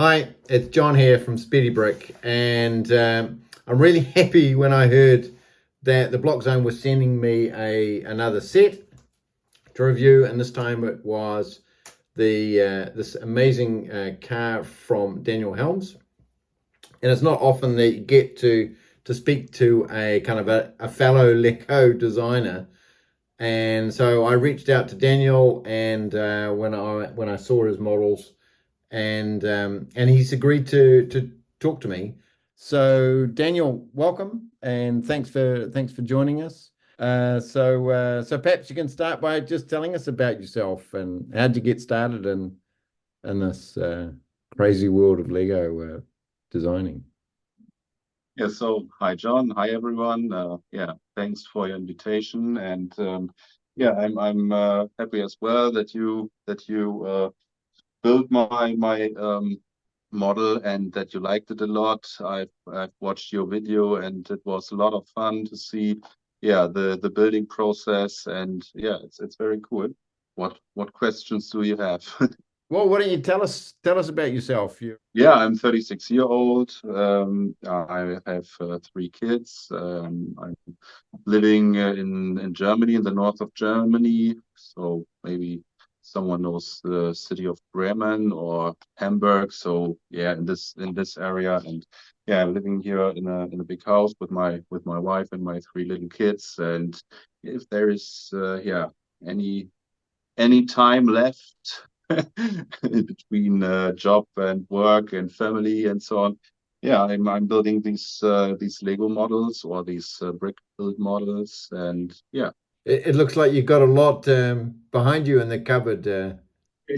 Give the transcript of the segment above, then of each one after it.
Hi, it's John here from Speedy Brick, and I'm really happy when I heard that the Block Zone was sending me another set to review, and this time it was this amazing car from Daniel Helms. And it's not often that you get to speak to a kind of a fellow Lego designer. And so I reached out to Daniel, and when I saw his models, and he's agreed to talk to me. So Daniel, welcome, and thanks for joining us. So perhaps you can start by just telling us about yourself and how'd you get started in this crazy world of Lego designing. Yeah, so hi John, hi everyone. Yeah, thanks for your invitation, and yeah, I'm happy as well that you built my model and that you liked it a lot. I've watched your video, and it was a lot of fun to see, yeah, the building process, and yeah, it's very cool. What questions do you have? Well, why don't you tell us about yourself? Yeah, I'm 36 year old. I have three kids. I'm living in Germany, in the north of Germany. So maybe someone knows the city of Bremen or Hamburg. So yeah, in this area, and yeah, living here in a big house with my wife and my three little kids. And if there is yeah, any time left between job and work and family and so on. Yeah, I'm building these Lego models or these brick build models, and yeah. It looks like you've got a lot behind you in the cupboard.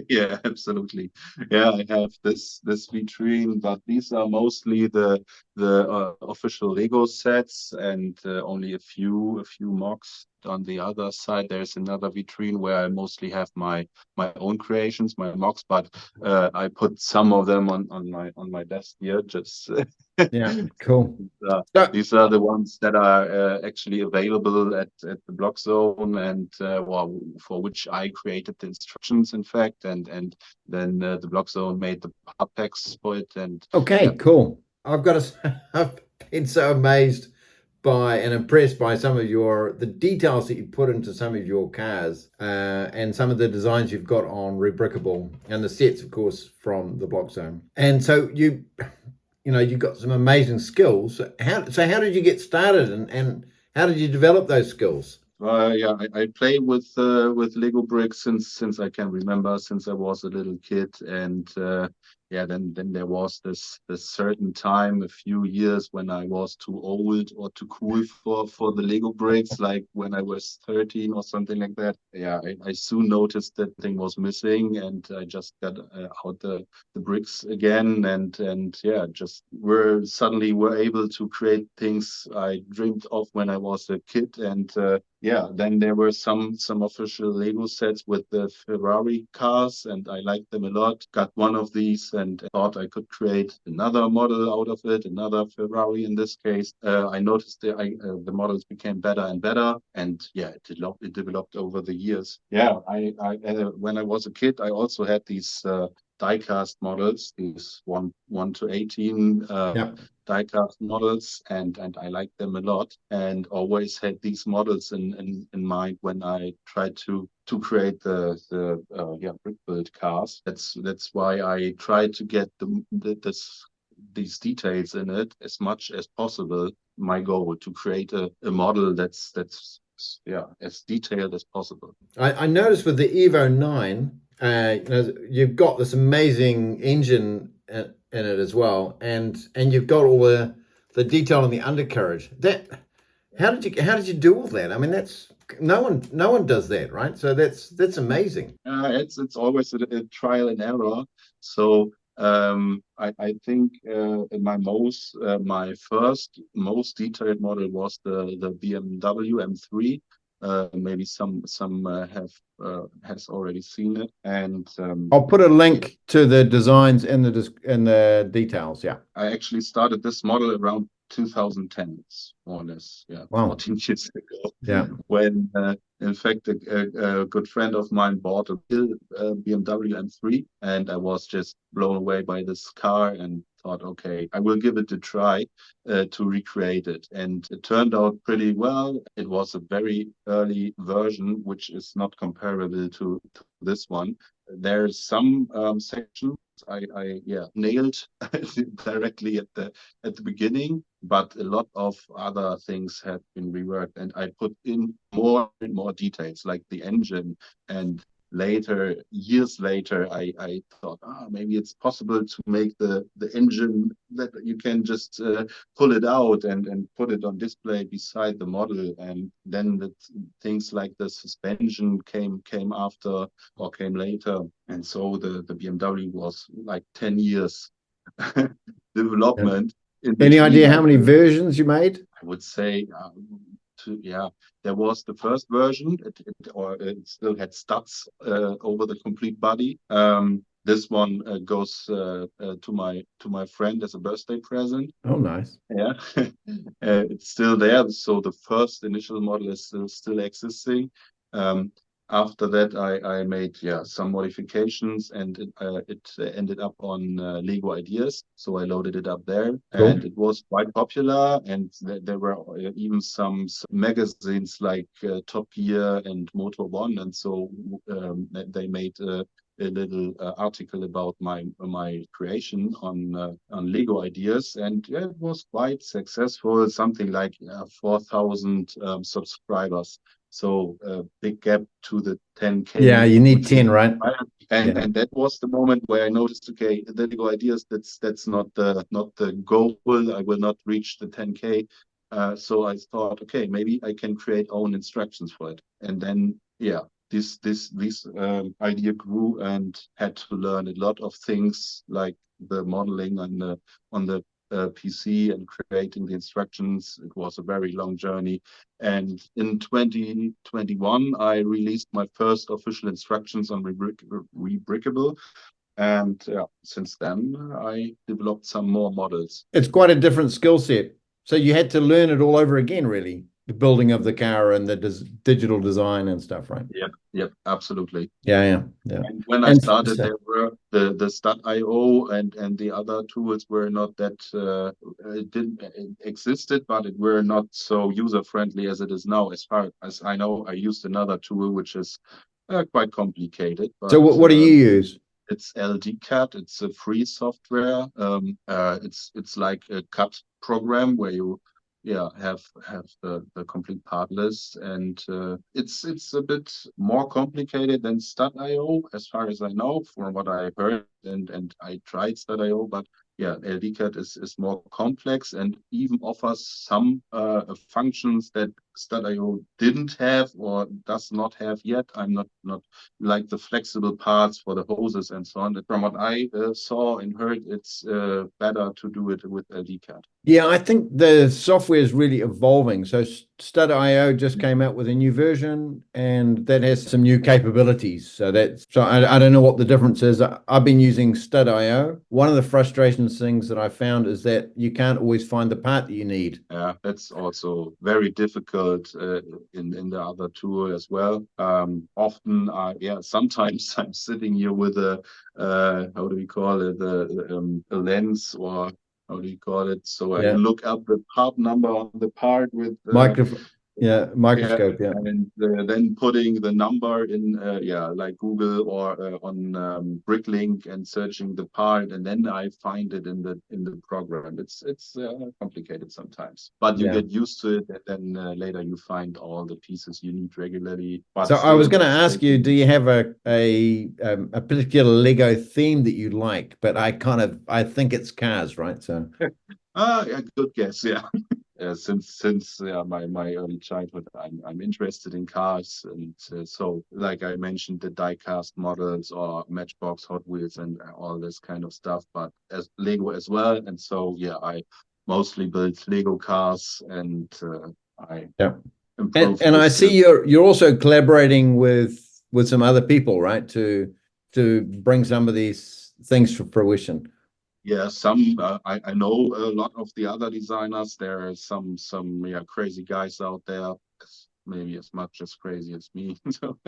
Yeah, absolutely. Yeah, I have this vitrine, but these are mostly the official Lego sets, and only a few mocks. On the other side, there's another vitrine where I mostly have my own creations, my mocks, but I put some of them on my desk here. Just Yeah, cool. these are the ones that are actually available at the Block Zone, and well, for which I created the instructions, in fact, and then the Block Zone made the part packs for it. And Okay, yeah, cool. I've been so amazed by and impressed by some of the details that you put into some of your cars, and some of the designs you've got on Rebrickable, and the sets, of course, from the Block Zone. And so you've got some amazing skills. How did you get started, and how did you develop those skills? yeah, I play with Lego bricks since I can remember, since I was a little kid, and yeah, then there was this certain time, a few years, when I was too old or too cool for the Lego bricks, like when I was 13 or something like that. Yeah, I soon noticed that thing was missing, and I just got out the bricks again, and yeah, just were able to create things I dreamed of when I was a kid, and yeah, then there were some official Lego sets with the Ferrari cars, and I liked them a lot. Got one of these and thought I could create another model out of it, another Ferrari in this case. I noticed the models became better and better, and yeah, it developed over the years. Yeah, I when I was a kid, I also had these die-cast models, these 1 to 18 Yeah. die-cast models, and I like them a lot, and always had these models in mind when I tried to create the yeah, brick build cars. That's why I tried to get these details in it as much as possible. My goal to create a model that's yeah, as detailed as possible. I noticed with the Evo 9, you've got this amazing engine in it as well, and you've got all the detail on the undercarriage. That how did you do all that? I mean, that's no one does that, right? So that's amazing. It's always a trial and error. So I think my first most detailed model was the BMW M3. Maybe some has already seen it, and I'll put a yeah, link to the designs in the details. Yeah. I actually started this model around 2010s, more or less, yeah, Wow. 14 years ago. Yeah. When in fact a good friend of mine bought a BMW M3, and I was just blown away by this car and thought, okay, I will give it a try to recreate it. And it turned out pretty well. It was a very early version, which is not comparable to this one. There's some sections I nailed directly at the beginning, but a lot of other things have been reworked, and I put in more and more details, like the engine. And later, years later, I thought, maybe it's possible to make the engine that you can just pull it out and put it on display beside the model. And then things like the suspension came after or came later. And so the BMW was like 10 years development. Any idea how many versions you made? I would say, there was the first version, it still had studs over the complete body. This one goes to my friend as a birthday present. Oh, nice. Yeah, it's still there. So the first initial model is still existing. After that, I made some modifications, and it ended up on Lego Ideas. So I loaded it up there, Cool. and it was quite popular. And there were even some magazines like Top Gear and Motor One, and so they made a little article about my creation on Lego Ideas, and it was quite successful. Something like 4,000 subscribers. So a big gap to the 10K. Yeah, you need 10, right? And that was the moment where I noticed, okay, the Lego Ideas, that's not the goal. I will not reach the 10K. So I thought, okay, maybe I can create own instructions for it. And then this idea grew, and had to learn a lot of things, like the modeling on the PC and creating the instructions. It was a very long journey. And in 2021, I released my first official instructions on Rebrickable. And since then, I developed some more models. It's quite a different skill set. So you had to learn it all over again, really. The building of the car and the digital design and stuff, right? Yep, absolutely. Yeah. And when I started, there were the Stud.io and the other tools were not that it existed, but it were not so user friendly as it is now. As far as I know, I used another tool which is quite complicated. But, so what do you use? It's LDCAD. It's a free software. It's like a CAD program where you have the complete part list, and it's a bit more complicated than Stud.io, as far as I know, from what I heard, and I tried Stud.io, but LDCAD is more complex and even offers some functions that Stud.io didn't have or does not have yet. I'm not like the flexible parts for the hoses and so on. From what I saw and heard, it's better to do it with LDCAD. Yeah, I think the software is really evolving. So Stud.io just came out with a new version, and that has some new capabilities. So I don't know what the difference is. I've been using Stud.io. One of the frustrations things that I found is that you can't always find the part that you need. Yeah, that's also very difficult in the other tool as well. Often, sometimes I'm sitting here with a how do we call it, a lens, or how do you call it? So I look up the part number on the part with microscope. And then putting the number in like Google or on Bricklink, and searching the part, and then I find it in the program. It's complicated sometimes, but you get used to it, and then later you find all the pieces you need regularly. But so I was going to ask you, do you have a particular Lego theme that you like? But I think it's cars, right? So good guess. Since my early childhood, I'm interested in cars, and so like I mentioned, the die-cast models or Matchbox, Hot Wheels, and all this kind of stuff, but as Lego as well. And so I mostly build Lego cars, and I improve. And I see you're also collaborating with some other people, right? To bring some of these things to fruition. Yeah, some I know a lot of the other designers. There are some yeah, crazy guys out there, maybe as much as crazy as me. So,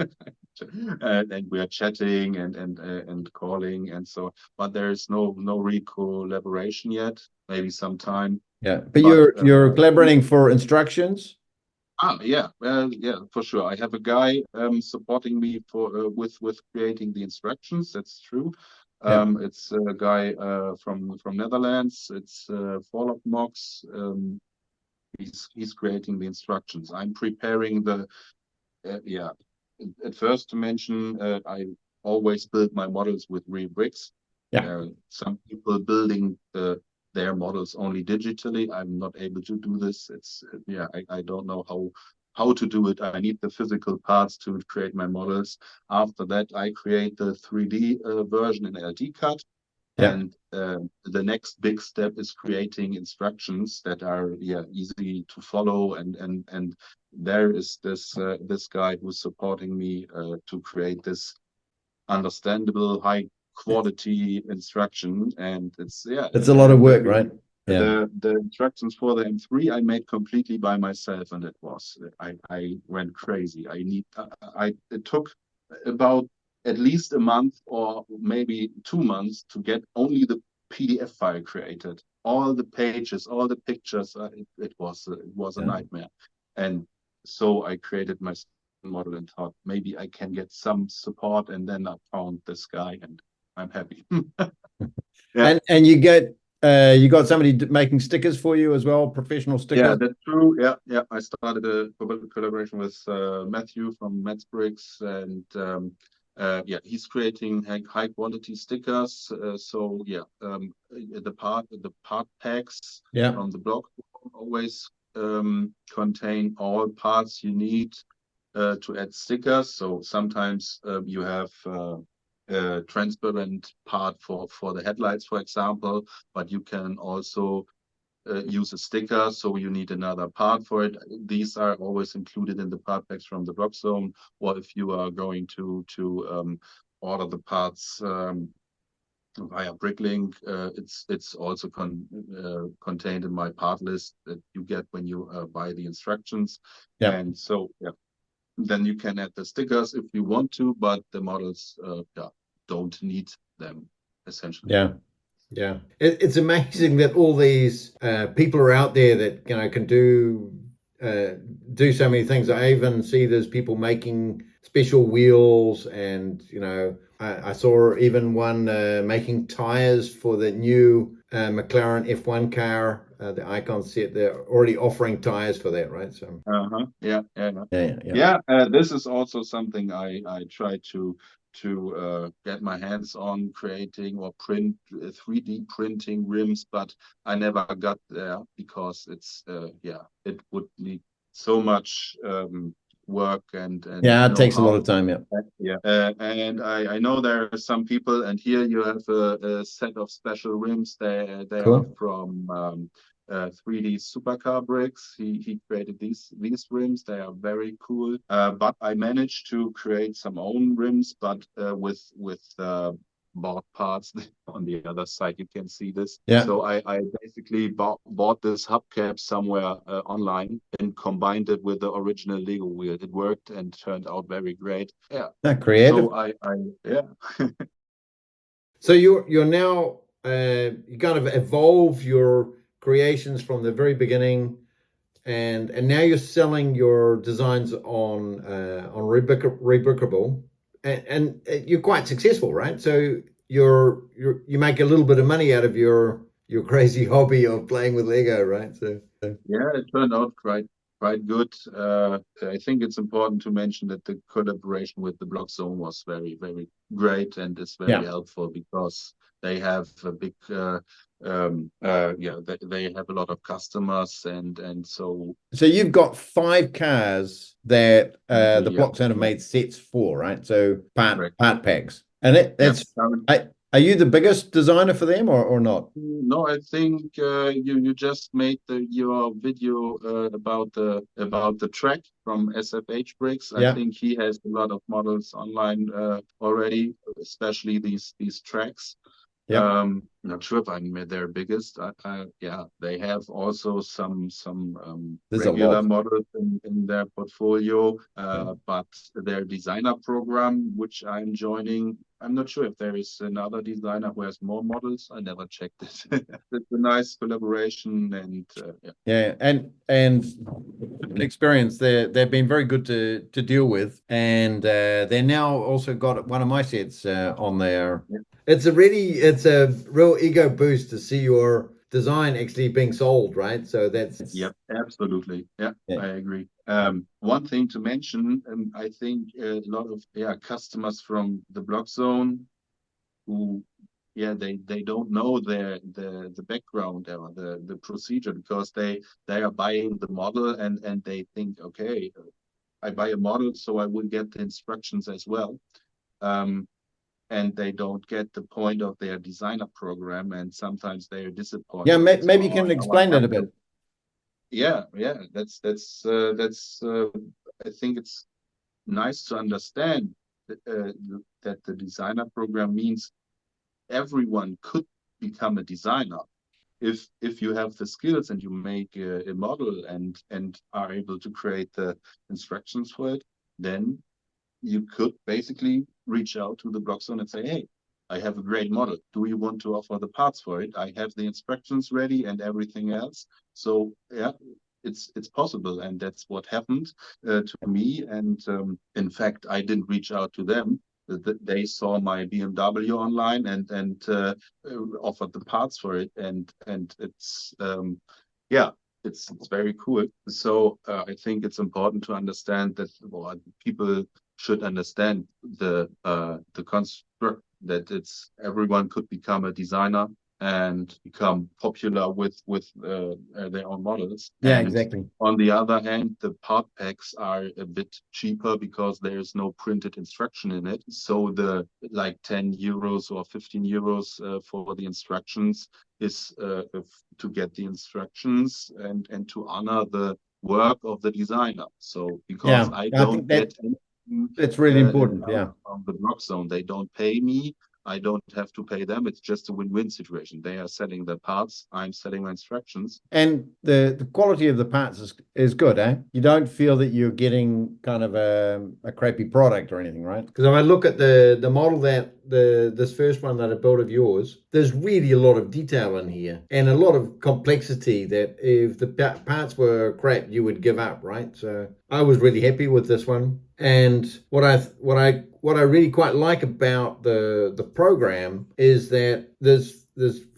and we are chatting and calling and so, but there is no real collaboration yet. Maybe sometime. Yeah, but But you're collaborating for instructions. yeah, yeah, for sure. I have a guy supporting me for with creating the instructions. That's true. Yeah, It's a guy from Netherlands. It's Danielsmocs. He's creating the instructions. I'm preparing the yeah. At first to mention, I always build my models with real bricks. yeah, There are some people building their models only digitally. I'm not able to do this. It's yeah, I don't know how to do it. I need the physical parts to create my models. After that, I create the 3D version in LT cut. yeah. And the next big step is creating instructions that are yeah easy to follow. And there is this guy who's supporting me to create this understandable, high quality instruction. And it's yeah, It's a lot of work, very right? Yeah, the instructions for the M3 I made completely by myself, and it was I went crazy. It took about at least a month or maybe 2 months to get only the PDF file created. All the pages, all the pictures, it was a yeah. nightmare. And so I created my model and thought maybe I can get some support, and then I found this guy, and I'm happy. Yeah. And you got somebody making stickers for you as well, professional Yeah, stickers. that's true. Yeah, yeah. I started a collaboration with Matthew from Bricks, and yeah, he's creating high quality stickers. So yeah, the part packs Yeah, from the blog always contain all parts you need to add stickers. So sometimes you have a transparent part for the headlights, for example, but you can also use a sticker, so you need another part for it. These are always included in the part packs from the Block Zone, or if you are going to order the parts via Bricklink, it's also contained in my part list that you get when you buy the instructions. yeah, And so yeah, then you can add the stickers if you want to, but the models yeah, don't need them essentially. yeah. Yeah, it's amazing that all these people are out there that can do so many things. I even see there's people making special wheels, and I saw even one making tires for the new McLaren F1 car, the Icon set. They're already offering tires for that, right? So Uh-huh. Yeah, yeah, yeah. yeah, yeah, yeah. Yeah, this is also something I try to get my hands on creating or print 3D printing rims, but I never got there because it's yeah, it would need so much work and Yeah, it takes a lot know-how. of time. Yeah, Yeah, and I know there are some people, and here you have a set of special rims. They are cool. from 3D supercar bricks. He created these rims. They are very cool. But I managed to create some own rims, but with bought parts. On the other side, you can see this. Yeah, So I basically bought this hubcap somewhere online and combined it with the original Lego wheel. It worked and turned out very great. Yeah. not creative. So I yeah. So you're now you kind of evolve your creations from the very beginning, and now you're selling your designs on Rebrickable, and you're quite successful, right? So you make a little bit of money out of your crazy hobby of playing with Lego, right? So Yeah, it turned out quite good. I think it's important to mention that the collaboration with the Block Zone was very great and is very yeah. helpful because they have a big yeah, they have a lot of customers and so So you've got 5 cars that the yeah, Block Zone have yeah, made sets for, right? So correct. part packs, and Yeah, that's. Are you the biggest designer for them, or not? no, I think you just made your video about the track from SFH Bricks. I Yeah, think he has a lot of models online already, especially these tracks. Yep. Not sure if I'm their biggest. Yeah, they have also some There's a regular lot. models in their portfolio, Yeah. but their designer program, which I'm joining, I'm not sure if there is another designer who has more models. I never checked it. It's a nice collaboration, and yeah. Yeah, and experience. They've been very good to deal with, and they're now also got one of my sets on there. Yeah. It's a real ego boost to see your design actually being sold, right? So that's Yep, absolutely. Yeah, yeah, I agree. One thing to mention, I think a lot of customers from the block zone who they don't know the background or the procedure, because they are buying the model, and they think, okay, I buy a model, so I will get the instructions as well. Um, and they don't get the point of their designer program, and sometimes they are yeah. disappointed. So, Maybe you oh, can now I explain that have a bit. to. Yeah, that's I think it's nice to understand that the designer program means everyone could become a designer if you have the skills and you make a model and are able to create the instructions for it. Then you could basically reach out to the block zone and say, hey, I have a great model. Do you want to offer the parts for it? I have the instructions ready and everything else. So yeah, it's possible, and that's what happened to me. And in fact, I didn't reach out to them. They saw my BMW online and offered the parts for it, and it's yeah, it's very cool. So I think it's important to understand that, well, people should understand the construct, that it's everyone could become a designer and become popular with their own models. Yeah, And exactly. on the other hand, the part packs are a bit cheaper because there is no printed instruction in it. So the like 10 euros or 15 euros for the instructions is to get the instructions and to honor the work of the designer. So because Yeah, I I don't think get anything that's really important. Yeah. from the block zone, they don't pay me. I don't have to pay them. It's just a win-win situation. They are selling the parts. I'm selling my instructions. And the quality of the parts is good, eh? You don't feel that you're getting kind of a crappy product or anything, right? Because if I look at the model that this first one that I built of yours, there's really a lot of detail in here and a lot of complexity that if the parts were crap, you would give up, right? So I was really happy with this one. And what I really quite like about the program is that there's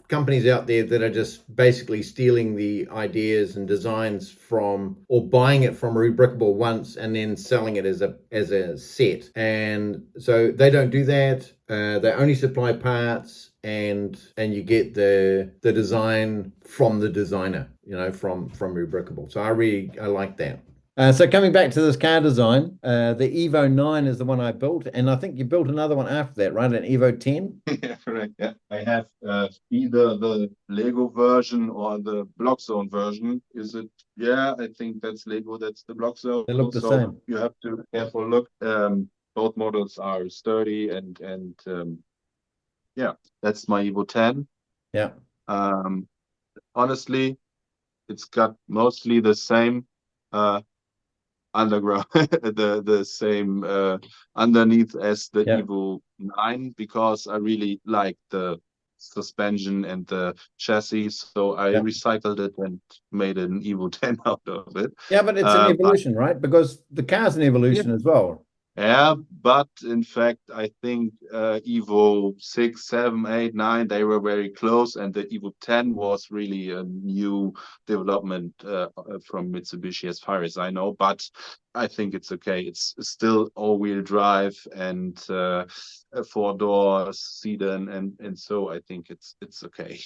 companies out there that are just basically stealing the ideas and designs from, or buying it from Rubricable once and then selling it as a set. And so they don't do that. They only supply parts, and you get the design from the designer, from Rubricable. So I like that. So coming back to this car design, the Evo 9 is the one I built, and I think you built another one after that, right? An Evo 10? Yeah, correct. Yeah, I have either the Lego version or the block zone version. Is it? Yeah, I think that's Lego. That's the block zone. They look the So same. you have to careful look. Both models are sturdy, and yeah, that's my Evo 10. Yeah. Honestly, it's got mostly the same uh, underground, the same underneath as the Yeah. Evo 9, because I really like the suspension and the chassis. So I Yeah. recycled it and made an Evo 10 out of it. Yeah, but it's an But evolution, right? Because the car's an yeah, evolution as well. yeah, but in fact, I think Evo 6, 7, 8, 9, they were very close, and the Evo 10 was really a new development from Mitsubishi, as far as I know. But I think it's okay. It's still all-wheel drive and a four-door sedan, and so I think it's okay.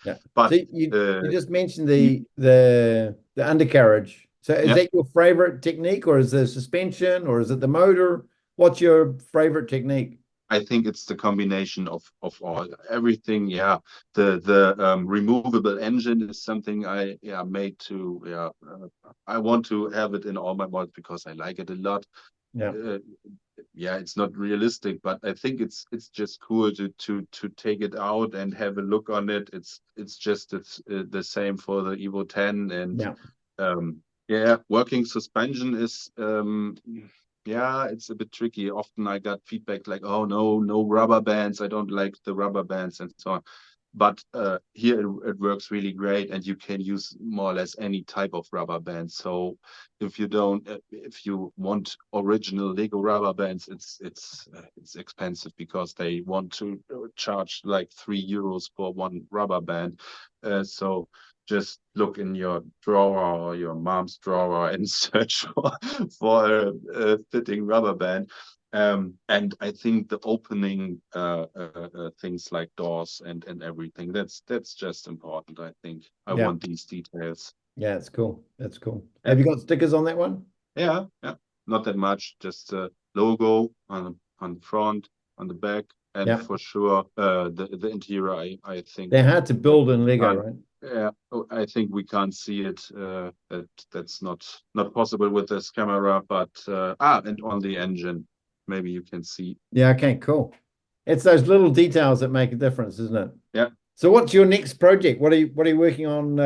Yeah. But So you just mentioned e- the undercarriage. So is yeah, that your favorite technique, or is the suspension, or is it the motor? What's your favorite technique? I think it's the combination of all everything. Yeah, the removable engine is something I made to I want to have it in all my mods because I like it a lot. Yeah. Uh, yeah, it's not realistic, but I think it's just cool to take it out and have a look on it. It's just the same for the Evo X, and Yeah. yeah, working suspension is yeah, it's a bit tricky. Often I got feedback like, oh no rubber bands, I don't like the rubber bands and so on. But here it works really great, and you can use more or less any type of rubber band. So if you don't, if you want original Lego rubber bands, it's expensive because they want to charge like €3 for one rubber band. So just look in your drawer or your mom's drawer and search for a fitting rubber band. And I think the opening things like doors and everything, that's just important. I think I Yeah. want these details. Yeah, it's cool. That's cool. Yeah, Have you got stickers on that one? yeah, yeah. Not that much, just a logo on the front, on the back, and Yeah. for sure the interior. I think They're hard to build in Lego, right? yeah, I think we can't see it. That's not possible with this camera, but and on the engine, maybe you can see. Yeah, okay, cool. It's those little details that make a difference, isn't it? Yeah. So what's your next project? What are you working on?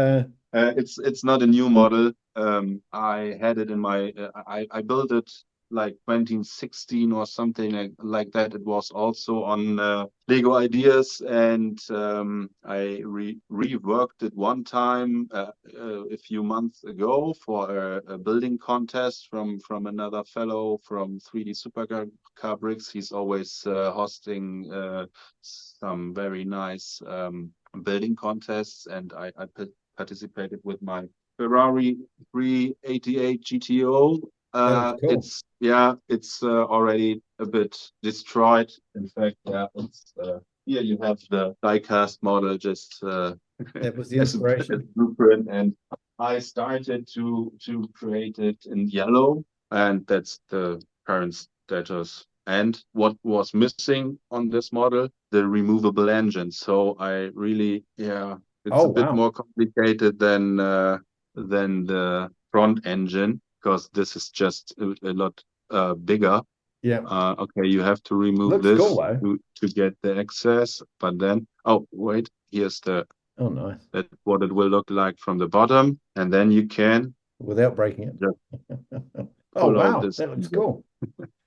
It's not a new model. I had it in my I built it like 2016 or something like that. It was also on Lego Ideas, and I reworked it one time a few months ago for a building contest from another fellow from 3D Supercar Bricks. He's always hosting some very nice building contests, and I participated with my Ferrari 388 GTO. That's cool. It's already a bit destroyed. In fact, yeah, it's here you have the diecast model just That was the as a inspiration. blueprint, and I started to create it in yellow, and that's the current status. And what was missing on this model, the removable engine. So I really, yeah, it's Oh, a bit wow. more complicated than the front engine, because this is just a lot bigger. Yeah. Okay, you have to remove Looks cool this though. to get the access, but then, oh, wait, here's Oh, nice. that's what it will look like from the bottom, and then you can Without breaking it. just Oh, pull out wow. this. That looks cool.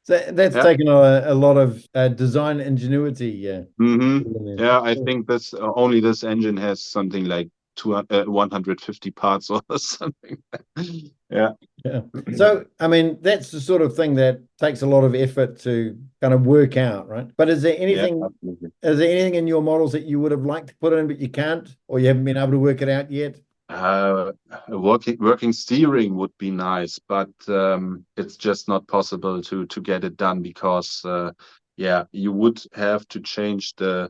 So that's Yeah. taken a lot of design ingenuity. Yeah. Yeah, I think this only this engine has something like 150 parts or something. Yeah. Yeah. So, I mean, that's the sort of thing that takes a lot of effort to kind of work out, right? But Yeah, absolutely. is there anything in your models that you would have liked to put in, but you can't, or you haven't been able to work it out yet? Working steering would be nice, but it's just not possible to get it done because yeah, you would have to change the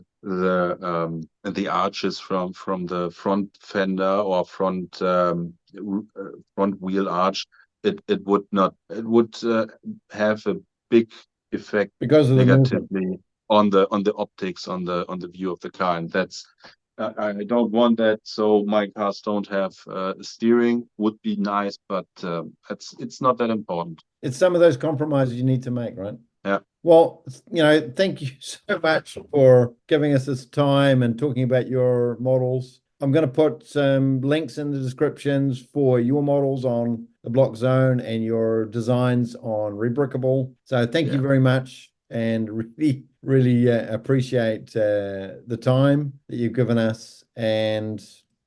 arches from the front fender or front wheel arch. It would not. It would have a big effect Because of the movement. negatively on the optics on the view of the car, and that's I don't want that. So my cars don't have steering. Would be nice, but it's not that important. It's some of those compromises you need to make, right? Yeah, Well, thank you so much for giving us this time and talking about your models. I'm going to put some links in the descriptions for your models on the Block Zone and your designs on Rebrickable. So thank you yeah, very much, and really, really appreciate the time that you've given us. And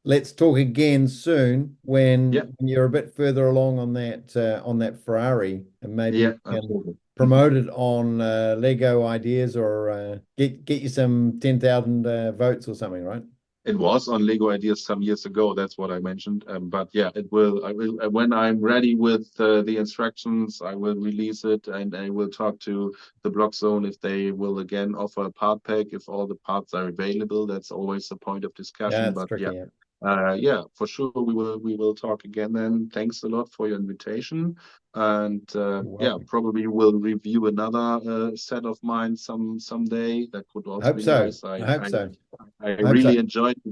let's talk again soon yeah, when you're a bit further along on that Ferrari, and maybe yeah. we can Absolutely. promote it on Lego Ideas, or get you some 10,000 votes or something, right? It was on Lego Ideas some years ago. That's what I mentioned. But yeah, it will. I will when I'm ready with the instructions. I will release it, and I will talk to the Block Zone if they will again offer a part pack if all the parts are available. That's always a point of Yeah, discussion. it's But yeah, tricky. Yeah. yeah, for sure we will talk again then. Thanks a lot for your invitation, and You're yeah, welcome. probably we'll review another set of mine someday. That could I also hope be so. nice. I hope so. I I hope so. really enjoyed to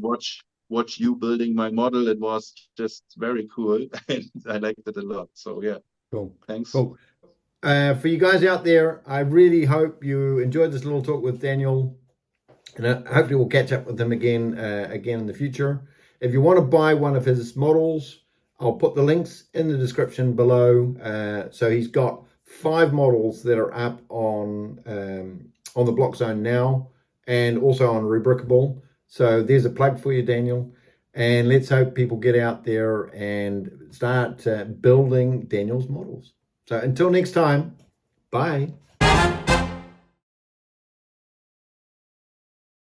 watch you building my model. It was just very cool, and I liked it a lot. So yeah, Cool. thanks. Cool. For you guys out there, I really hope you enjoyed this little talk with Daniel, and hopefully we'll catch up with him again in the future. If you want to buy one of his models, I'll put the links in the description below. So he's got 5 models that are up on the Block Zone now, and also on Rubricable. So there's a plug for you, Daniel. And let's hope people get out there and start building Daniel's models. So until next time, bye.